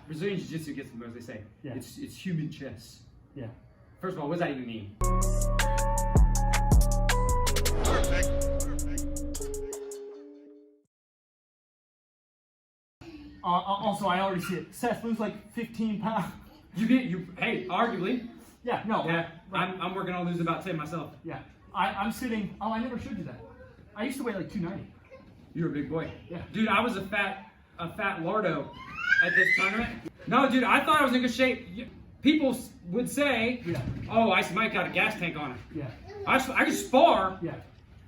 Brazilian Jiu Jitsu gets the most, they say. Yeah. It's human chess. Yeah. First of all, what does that even mean? Also, I already see it. Seth, lose like 15 pounds. Hey, arguably. Yeah, no. Yeah, Right. I'm working on losing about 10 myself. Yeah. I'm sitting, I never showed you that. I used to weigh like 290. You're a big boy. Yeah. Dude, I was a fat lardo at this tournament. No, dude, I thought I was in good shape. People would say, Yeah. oh, Icy Mike got a gas tank on him. Yeah. I can spar Yeah.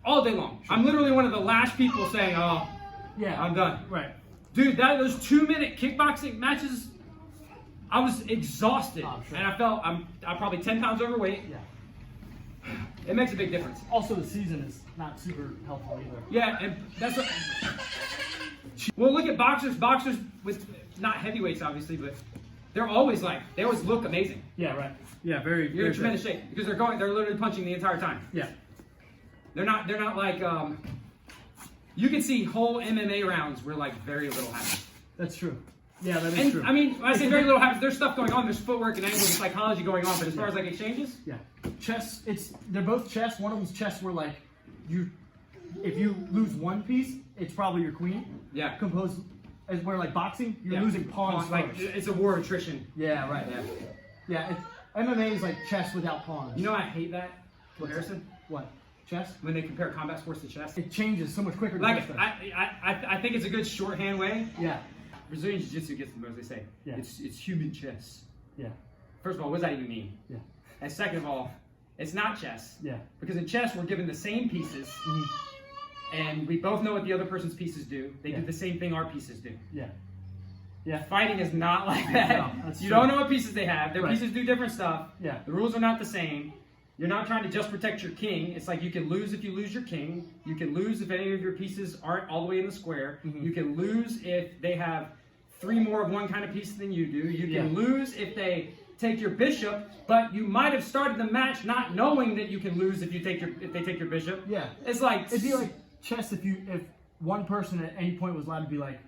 all day long. I'm literally one of the last people saying, oh, Yeah. I'm done. Right. Dude, those 2-minute kickboxing matches, I was exhausted. Oh, sure. And I felt I'm probably 10 pounds overweight. Yeah. It makes a big difference. Also, the season is not super helpful either. Yeah, and that's what. Well, look at boxers. Boxers with not heavyweights, obviously, but they always look amazing. Yeah, right. Yeah, very. You're in tremendous shape because they're literally punching the entire time. Yeah. They're not like you can see whole MMA rounds where like very little happens. That's true. Yeah, that is And true. I mean, when I say very little happens, there's stuff going on. There's footwork and angles and psychology going on. But as far as like exchanges, Yeah. Chess, they're both chess. One of them's chess where like if you lose one piece, it's probably your queen. yeah, Composed as where like boxing, you're yeah. losing pawns Like first. it's a war of attrition. Yeah, right. Yeah. Yeah, MMA is like chess without pawns. You know, I hate that comparison What? Chess? when they compare combat sports to chess. It changes so much quicker than Like chess does. I think it's a good shorthand way. Yeah. Brazilian Jiu Jitsu gets the most, they say. Yeah. It's human chess. Yeah. First of all, what does that even mean? Yeah. And second of all, it's not chess. Yeah. Because in chess, we're given the same pieces, and we both know what the other person's pieces do. They do the same thing our pieces do. Yeah. Yeah. Fighting is not like that. No, that's you true. don't know what pieces they have. Their Right. pieces do different stuff. Yeah. The rules are not the same. You're not trying to just protect your king. It's like you can lose if you lose your king. You can lose if any of your pieces aren't all the way in the square. You can lose if they have 3 more of one kind of piece than you do. You can lose if they take your bishop, but you might have started the match not knowing that you can lose if they take your bishop. Yeah. It's like It'd be like chess if one person at any point was allowed to be like,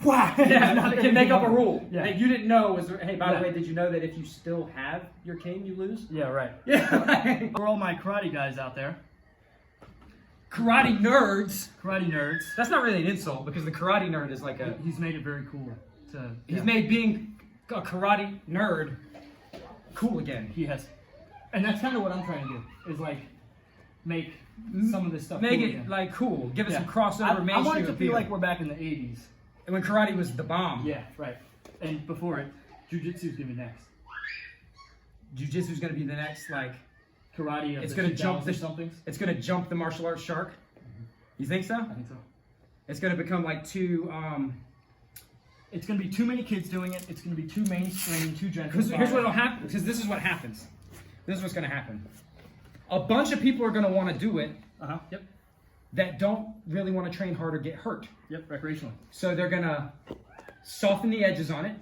wow. yeah, they can make up a rule Yeah. that you didn't know was. Hey, by Yeah. the way, did you know that if you still have your king, you lose? Yeah, right. Yeah. For all my karate guys out there, Karate nerds. karate nerds, That's not really an insult because the karate nerd is like a. he's made it very cool to. He's made being a karate nerd cool again. He has, and that's kind of what I'm trying to do. Is like make some of this stuff. Make cool it again. like cool. Give it some I crossover mainstream want it to appeal. feel like we're back in the '80s. And when karate was the bomb. Yeah, right. And before it, jiu-jitsu is gonna be next. Jiu-jitsu is going to be the next like. Karate. It's going to jump the somethings. It's going to jump the martial arts shark. You think so? I think so. It's going to become like too. It's gonna be too many kids doing it. It's gonna be too mainstream, too gentle. Here's what'll happen. Because this is what happens. This is what's going to happen. A bunch of people are going to want to do it. Yep. That don't really want to train hard or get hurt. Yep. Recreationally. So they're going to soften the edges on it,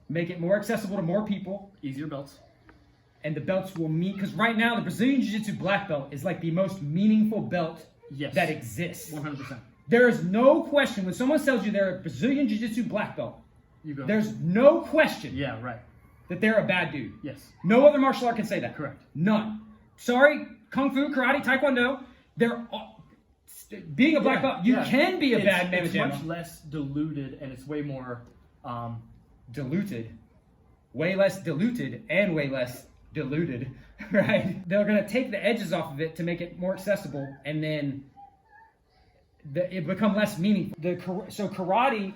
make it more accessible to more people, Easier belts. and the belts will meet. Because right now, the Brazilian Jiu Jitsu black belt is like the most meaningful belt Yes. that exists. 100%. There is no question when someone tells you they're a Brazilian Jiu Jitsu black belt, You go. there's no question Yeah. Right. that they're a bad dude. Yes. No other martial art can say that. Correct. None. Sorry, Kung Fu, Karate, Taekwondo, they're being a black belt, you can be a bad man. It's much less diluted and it's way more diluted. Way less diluted and way less diluted, right? They're going to take the edges off of it to make it more accessible and then it become less meaningful. So karate,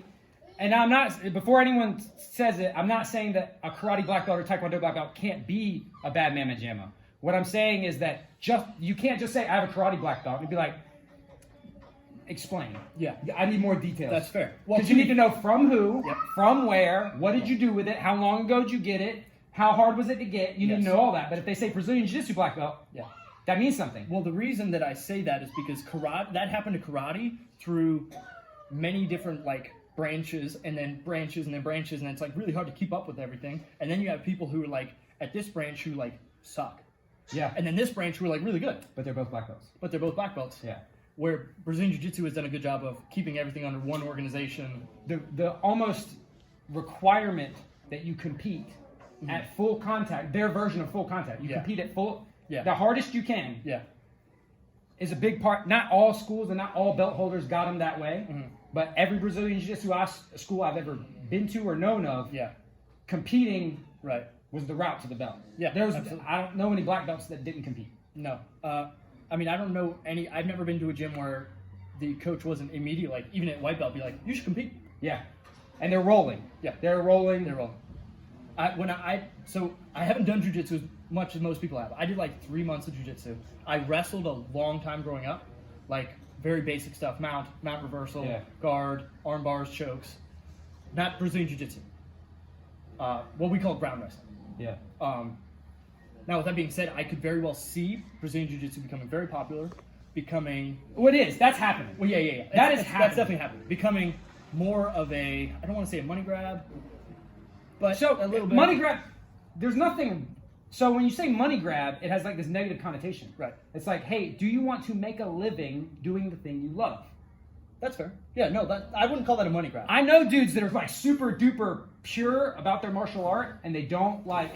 and I'm not, before anyone says it, I'm not saying that a karate black belt or taekwondo black belt can't be a bad mamma jamma. What I'm saying is that you can't just say I have a karate black belt and be like, explain. Yeah. I need more details. That's fair. Because you need to know from who, Yep. from where, what did you do with it, how long ago did you get it, how hard was it to get, you need to know all that. But if they say Brazilian Jiu-Jitsu black belt, that means something. Well, the reason that I say that is because karate, that happened to karate through many different like branches and then branches and then branches, and it's like really hard to keep up with everything. And then you have people who are like at this branch who like suck. Yeah. And then this branch who are like really good. But they're both black belts. But they're both black belts. Yeah. Where Brazilian Jiu-Jitsu has done a good job of keeping everything under one organization. The almost requirement that you compete at full contact, their version of full contact. You compete at full, the hardest you can. Yeah. Is a big part. Not all schools and not all belt holders got them that way, but every Brazilian Jiu-Jitsu school I've ever been to or known of, competing was the route to the belt. Yeah, I don't know any black belts that didn't compete. No. I mean, I don't know any. I've never been to a gym where the coach wasn't immediate, like even at white belt, be like, you should compete. Yeah. And they're rolling. Yeah. They're rolling. They're rolling. So I haven't done jiu-jitsu as much as most people have. I did like 3 months of jiu-jitsu. I wrestled a long time growing up, like very basic stuff, mount reversal, guard, arm bars, chokes. Not Brazilian jiu-jitsu. What we call ground wrestling. Yeah. Now, with that being said, I could very well see Brazilian jiu-jitsu becoming very popular, Well, it is. That's happening. Well, yeah. That's definitely happening. Becoming more of a, I don't want to say a money grab, but a little bit. Money grab, there's nothing. So when you say money grab, it has like this negative connotation. Right. It's like, hey, do you want to make a living doing the thing you love? That's fair. Yeah, no, I wouldn't call that a money grab. I know dudes that are like super duper pure about their martial art, and they don't like,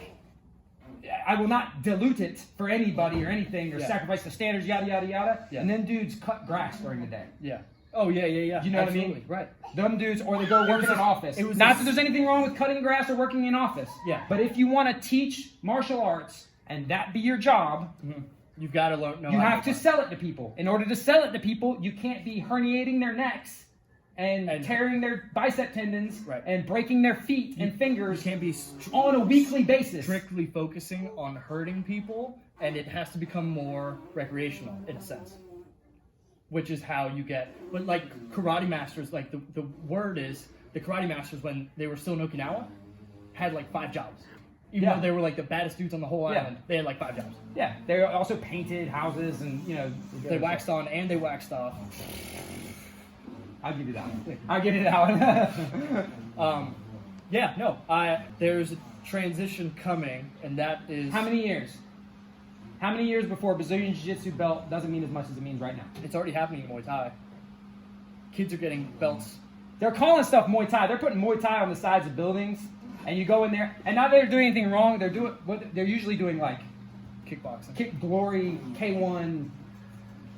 I will not dilute it for anybody or anything, or sacrifice the standards, yada, yada, yada. Yeah. And then dudes cut grass during the day. Yeah. Oh, yeah. You know Absolutely. what I mean? Right. Them dudes, or they go work in an office. Not that there's anything wrong with cutting grass or working in an office. Yeah. But if you want to teach martial arts and that be your job, you've got to learn. You have to sell it to people. In order to sell it to people, you can't be herniating their necks and tearing their bicep tendons and breaking their feet and fingers. You can't be on a weekly basis. Strictly focusing on hurting people, and it has to become more recreational in a sense. Which is how you get, but like karate masters, like the word is, the karate masters when they were still in Okinawa had like 5 jobs. Even though they were like the baddest dudes on the whole island, they had like 5 jobs. Yeah, they also painted houses and, you know. They waxed on and they waxed off. I'll give you that one. I'll give you that one. There's a transition coming, and that is... How many years? How many years before Brazilian Jiu-Jitsu belt doesn't mean as much as it means right now? It's already happening in Muay Thai. Kids are getting belts. They're calling stuff Muay Thai. They're putting Muay Thai on the sides of buildings, and you go in there, and not that they're doing anything wrong. They're usually doing like kickboxing, kick glory, K1.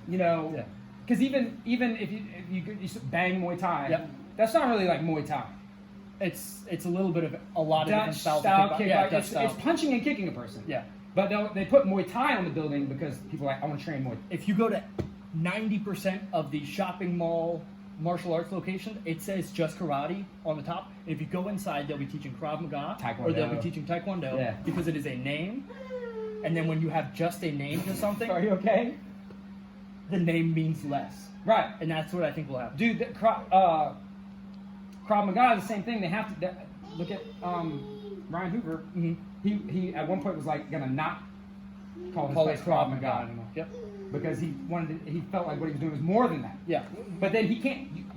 You know, because even if you bang Muay Thai, that's not really like Muay Thai. It's a little bit of a lot of different styles. It's punching and kicking a person. Yeah. But they put Muay Thai on the building because people are like, I want to train Muay Thai. If you go to 90% of the shopping mall martial arts locations, it says just karate on the top. And if you go inside, they'll be teaching Krav Maga, Taekwondo. or they'll be teaching Taekwondo, because it is a name. And then when you have just a name to something, are you okay? The name means less. Right. And that's what I think will happen. Dude, Krav Maga is the same thing. They have to look at Ryan Hoover. He at one point was like gonna not call his place Krav Maga anymore. Yep. Because he felt like what he was doing was more than that. Yeah. But then you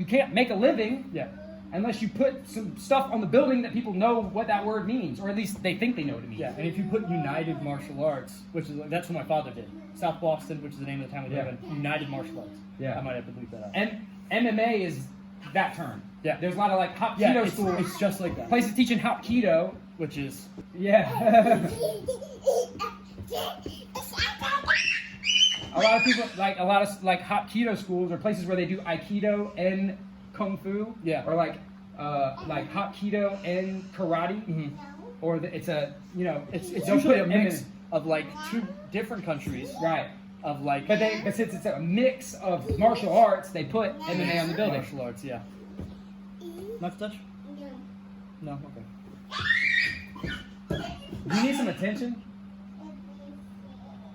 can't make a living. Yeah. Unless you put some stuff on the building that people know what that word means, or at least they think they know what it means. Yeah. And if you put United Martial Arts, that's what my father did. South Boston, which is the name of the town we live in. United Martial Arts. Yeah. I might have to bleep that out. And MMA is that term. Yeah. There's a lot of like Hapkido schools. It's just like that. Places teaching Hapkido, which is a lot of people like Hapkido schools are places where they do Aikido and Kung Fu. Yeah. Or like Hapkido and karate. Or it's usually a mix of like 2 different countries. Right. Of like, but since it's a mix of martial arts, they put MMA on the building. Martial arts, yeah. Knife touch? No. Okay. Do you need some attention?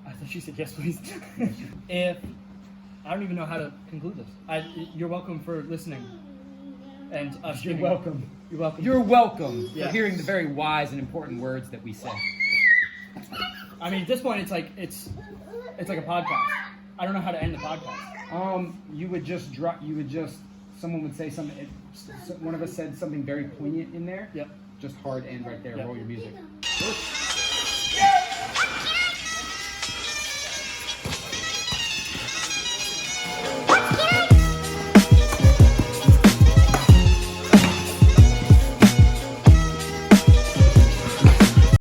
I thought she said yes, please. I don't even know how to conclude this. You're welcome for listening. And us. You're welcome. You're welcome. You're welcome for hearing the very wise and important words that we say. I mean, at this point, it's like a podcast. I don't know how to end the podcast. You would just someone would say something. One of us said something very poignant in there. Yep. Just hard end right there. Yep. Roll your music.